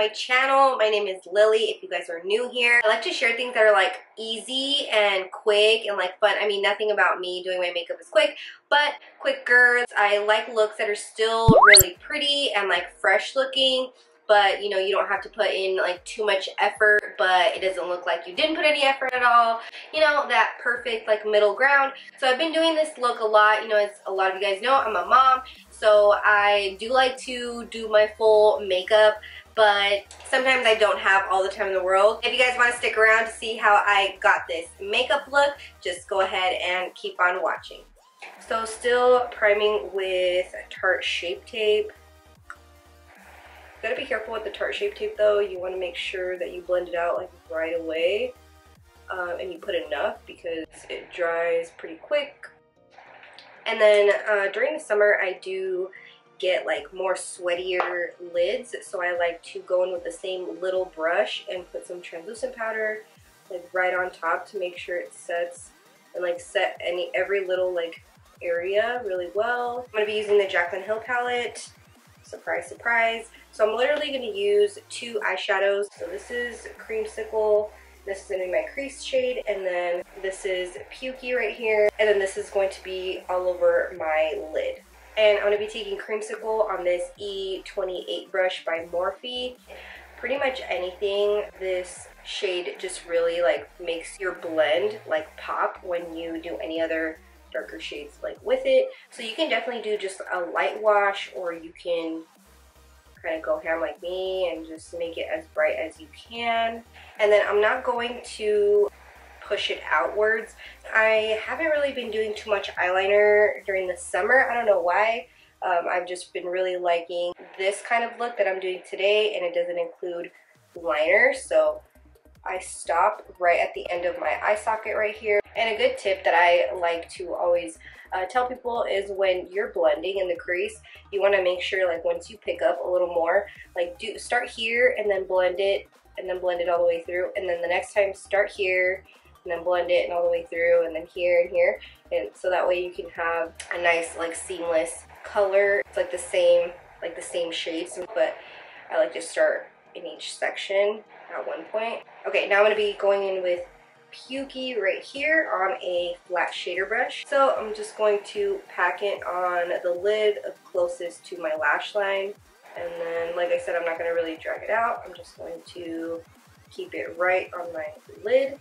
my channel. My name is Lily if you guys are new here. I like to share things that are like easy and quick and like fun. I mean, nothing about me doing my makeup is quick, but quicker. I like looks that are still really pretty and like fresh looking, but you know, you don't have to put in like too much effort, but it doesn't look like you didn't put any effort at all. You know, that perfect like middle ground. So I've been doing this look a lot. You know, as a lot of you guys know, I'm a mom, so I do like to do my full makeup, but sometimes I don't have all the time in the world. If you guys want to stick around to see how I got this makeup look, just go ahead and keep on watching. So still priming with Tarte Shape Tape. Gotta be careful with the Tarte Shape Tape though. You want to make sure that you blend it out like right away, and you put enough because it dries pretty quick. And then during the summer I do get like more sweatier lids, so I like to go in with the same little brush and put some translucent powder like right on top to make sure it sets and like set every little like area really well. I'm gonna be using the Jaclyn Hill palette. Surprise, surprise. So I'm literally going to use two eyeshadows. So this is Creamsicle, this is going to be my crease shade, and then this is Pukey right here, and then this is going to be all over my lid. And I'm going to be taking Creamsicle on this E28 brush by Morphe. Pretty much anything, this shade just really like makes your blend like pop when you do any other darker shades like with it. So you can definitely do just a light wash, or you can kind of go ham like me and just make it as bright as you can. And then I'm not going to push it outwards. I haven't really been doing too much eyeliner during the summer. I don't know why. I've just been really liking this kind of look that I'm doing today, and it doesn't include liner, so I stop right at the end of my eye socket right here. And a good tip that I like to always tell people is when you're blending in the crease, you want to make sure like once you pick up a little more, like start here and then blend it all the way through, and then the next time start here and then blend it and all the way through, and then here and here, and so that way you can have a nice like seamless color. It's like the same shades, but I like to start in each section at one point. Okay, now I'm going to be going in with Pukey right here on a flat shader brush. So I'm just going to pack it on the lid closest to my lash line, and then like I said, I'm not going to really drag it out. I'm just going to keep it right on my lid,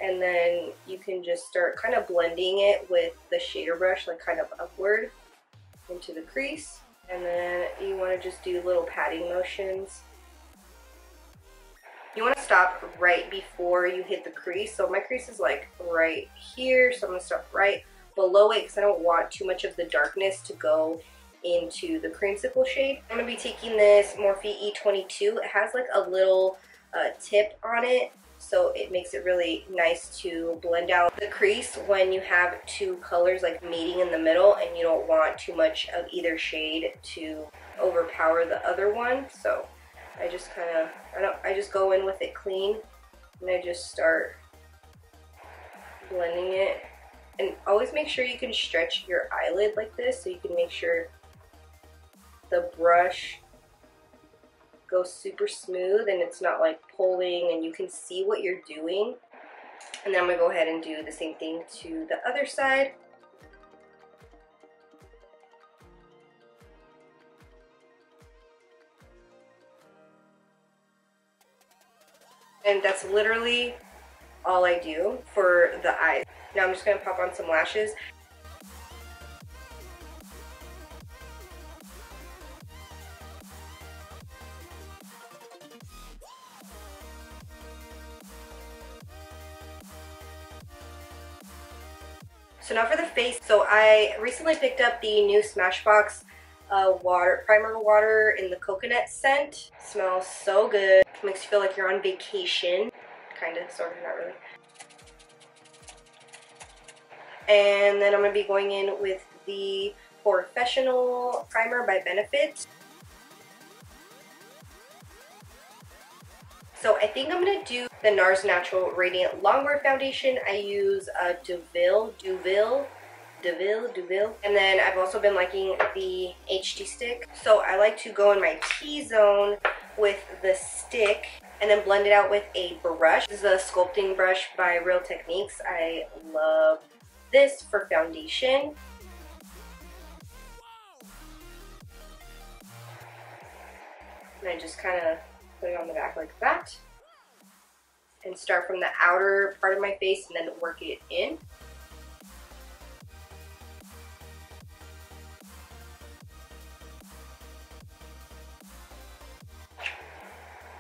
and then you can just start kind of blending it with the shader brush like kind of upward into the crease, and then you want to just do little patting motions. You want to stop right before you hit the crease. So my crease is like right here, so I'm going to stop right below it because I don't want too much of the darkness to go into the Creamsicle shade. I'm going to be taking this Morphe E22. It has like a little tip on it, so it makes it really nice to blend out the crease when you have two colors like meeting in the middle and you don't want too much of either shade to overpower the other one. So I just I just go in with it clean, and I just start blending it. And always make sure you can stretch your eyelid like this so you can make sure the brush goes super smooth and it's not like pulling, and you can see what you're doing. And then I'm going to go ahead and do the same thing to the other side. And that's literally all I do for the eyes. Now I'm just going to pop on some lashes. So now for the face. So I recently picked up the new Smashbox primer water in the coconut scent. Smells so good. Makes you feel like you're on vacation. Kind of, sort of, not really. And then I'm going to be going in with the PoreFessional primer by Benefit. So I think I'm going to do the NARS Natural Radiant Longwear Foundation. I use Deauville Deauville. And then I've also been liking the HD stick. So I like to go in my T-zone with the stick and then blend it out with a brush. This is a sculpting brush by Real Techniques. I love this for foundation. And I just kind of put it on the back like that. And start from the outer part of my face and then work it in.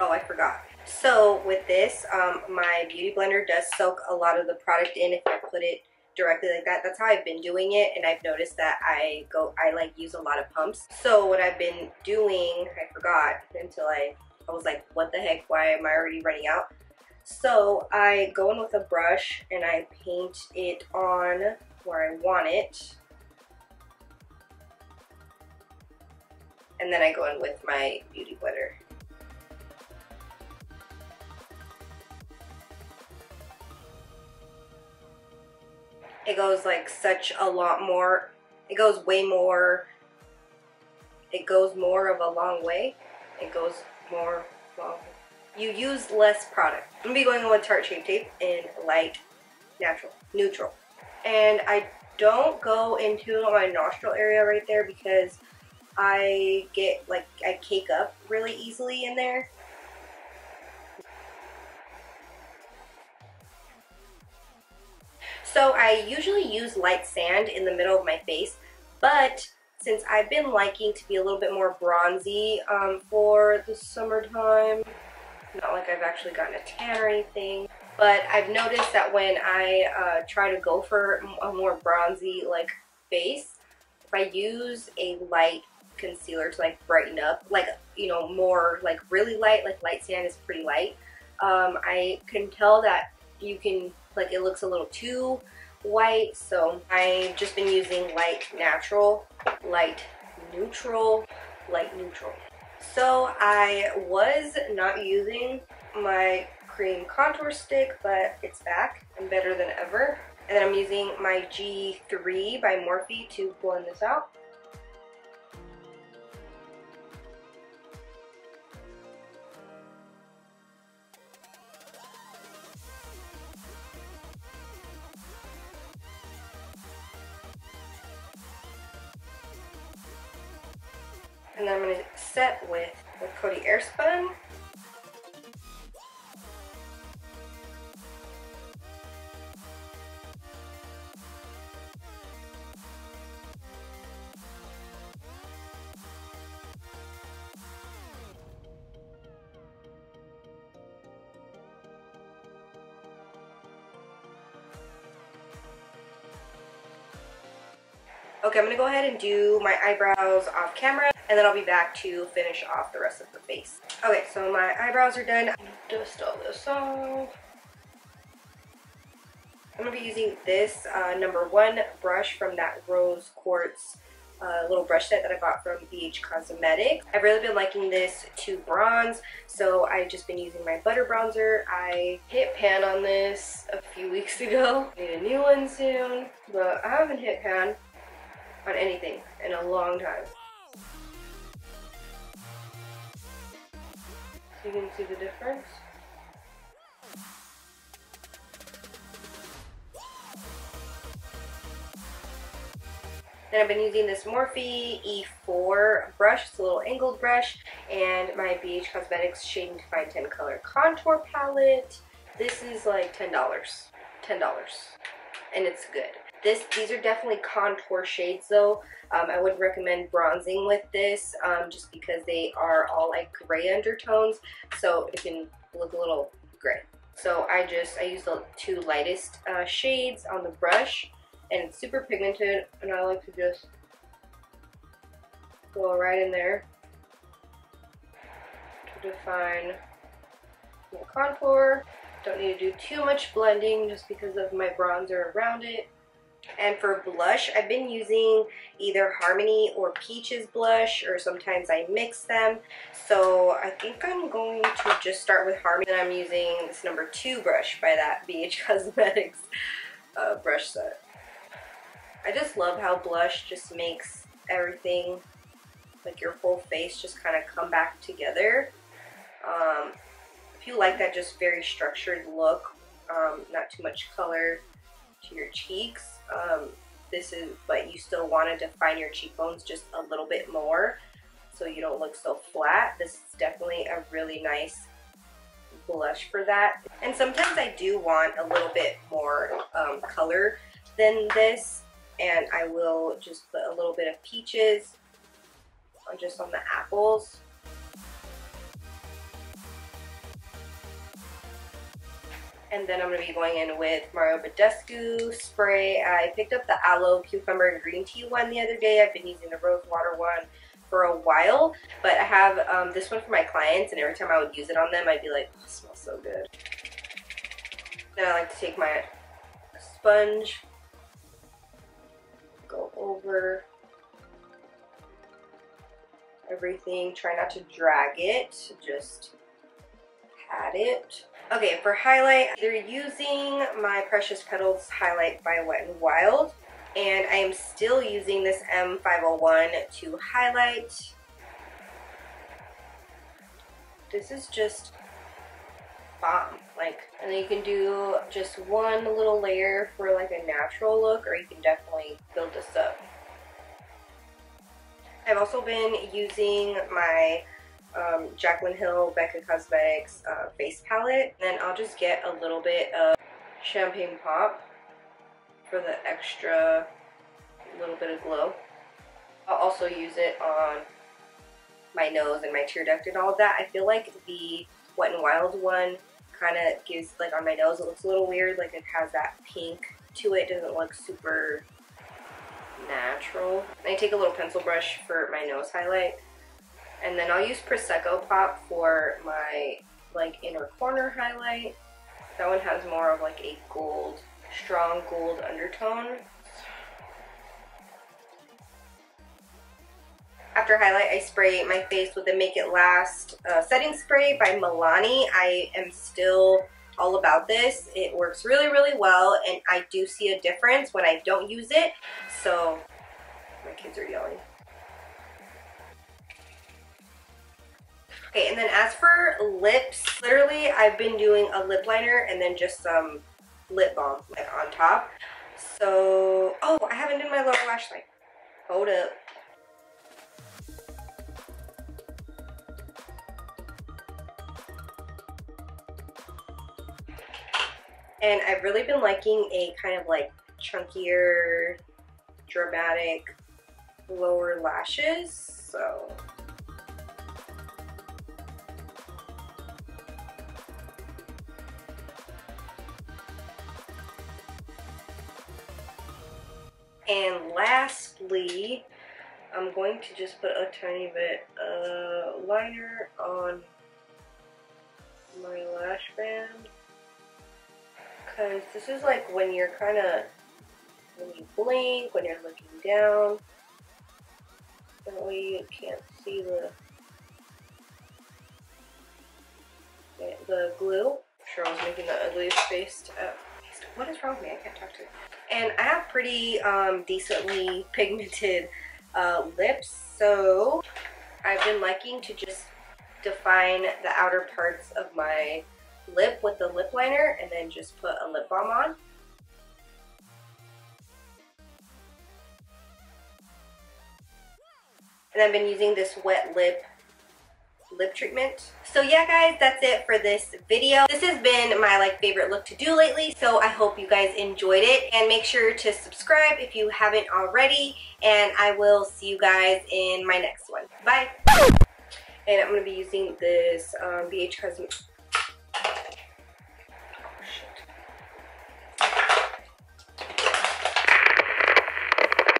Oh, I forgot. So with this, my beauty blender does soak a lot of the product in if I put it directly like that. That's how I've been doing it, and I've noticed that I like use a lot of pumps. So what I've been doing, I forgot until I was like, what the heck, why am I already running out? So I go in with a brush and I paint it on where I want it. And then I go in with my beauty blender. It goes like such a lot more, it goes way more, it goes more of a long way. It goes more long. You use less product. I'm gonna be going on with Tarte Shape Tape in light, natural, neutral. And I don't go into my nostril area right there because I get like, I cake up really easily in there. So I usually use light sand in the middle of my face, but since I've been liking to be a little bit more bronzy for the summertime, not like I've actually gotten a tan or anything, but I've noticed that when I try to go for a more bronzy like face, if I use a light concealer to like brighten up, like, you know, more like really light, like light sand is pretty light, I can tell that you can, like, it looks a little too white. So I've just been using light natural, light neutral, light neutral. So I was not using my cream contour stick, but it's back and better than ever. And then I'm using my G3 by Morphe to blend this out. And then I'm going to set with Coty Air Spun. Okay, I'm going to go ahead and do my eyebrows off camera, and then I'll be back to finish off the rest of the face. Okay, so my eyebrows are done. Dust all this off. I'm going to be using this #1 brush from that Rose Quartz little brush set that I got from BH Cosmetics. I've really been liking this to bronze, so I've just been using my butter bronzer. I hit pan on this a few weeks ago. Need a new one soon, but I haven't hit pan on anything in a long time. So you can see the difference. Then I've been using this Morphe E4 brush. It's a little angled brush, and my BH Cosmetics Shade and Define 10 color contour palette. This is like $10, and it's good. These are definitely contour shades though. I would recommend bronzing with this just because they are all like gray undertones, so it can look a little gray. So I use the two lightest shades on the brush, and it's super pigmented, and I like to just go right in there to define the contour. Don't need to do too much blending just because of my bronzer around it. And for blush, I've been using either Harmony or Peaches blush, or sometimes I mix them. So I think I'm going to just start with Harmony. And I'm using this #2 brush by that BH Cosmetics brush set. I just love how blush just makes everything, like your whole face, just kind of come back together. If you like that just very structured look, not too much color to your cheeks, this is, but you still want to define your cheekbones just a little bit more so you don't look so flat. This is definitely a really nice blush for that. And sometimes I do want a little bit more color than this, and I will just put a little bit of peaches just on the apples. And then I'm going to be going in with Mario Badescu spray. I picked up the aloe, cucumber, and green tea one the other day. I've been using the rose water one for a while, but I have this one for my clients, and every time I would use it on them, I'd be like, oh, it smells so good. Then I like to take my sponge, go over everything, try not to drag it, just pat it. Okay, for highlight, they're using my Precious Petals highlight by Wet n Wild, and I am still using this M501 to highlight. This is just bomb, like, and then you can do just one little layer for like a natural look, or you can definitely build this up. I've also been using my Jaclyn Hill Becca Cosmetics face palette, and I'll just get a little bit of Champagne Pop for the extra little bit of glow. I'll also use it on my nose and my tear duct and all of that. I feel like the Wet n Wild one kind of gives, like on my nose, it looks a little weird, like it has that pink to it, doesn't look super natural. And I take a little pencil brush for my nose highlight. And then I'll use Prosecco Pop for my like inner corner highlight. That one has more of like a gold, strong gold undertone. After highlight, I spray my face with the Make It Last setting spray by Milani. I am still all about this. It works really, really well, and I do see a difference when I don't use it. So, my kids are yelling. Okay, and then as for lips, literally I've been doing a lip liner and then just some lip balm like on top. So, oh, I haven't done my lower lash line. Hold up. And I've really been liking a kind of like chunkier, dramatic lower lashes, so. And lastly, I'm going to just put a tiny bit of liner on my lash band. Because this is like when you're kind of, when you blink, when you're looking down, that way you can't see the glue. I'm sure I was making the ugliest face. What is wrong with me? I can't talk to you. And I have pretty decently pigmented lips, so I've been liking to just define the outer parts of my lip with the lip liner and then just put a lip balm on. And I've been using this wet lip treatment. So yeah guys, that's it for this video. This has been my like favorite look to do lately, so I hope you guys enjoyed it, and make sure to subscribe if you haven't already, and I will see you guys in my next one. Bye! And I'm going to be using this BH Cosmetics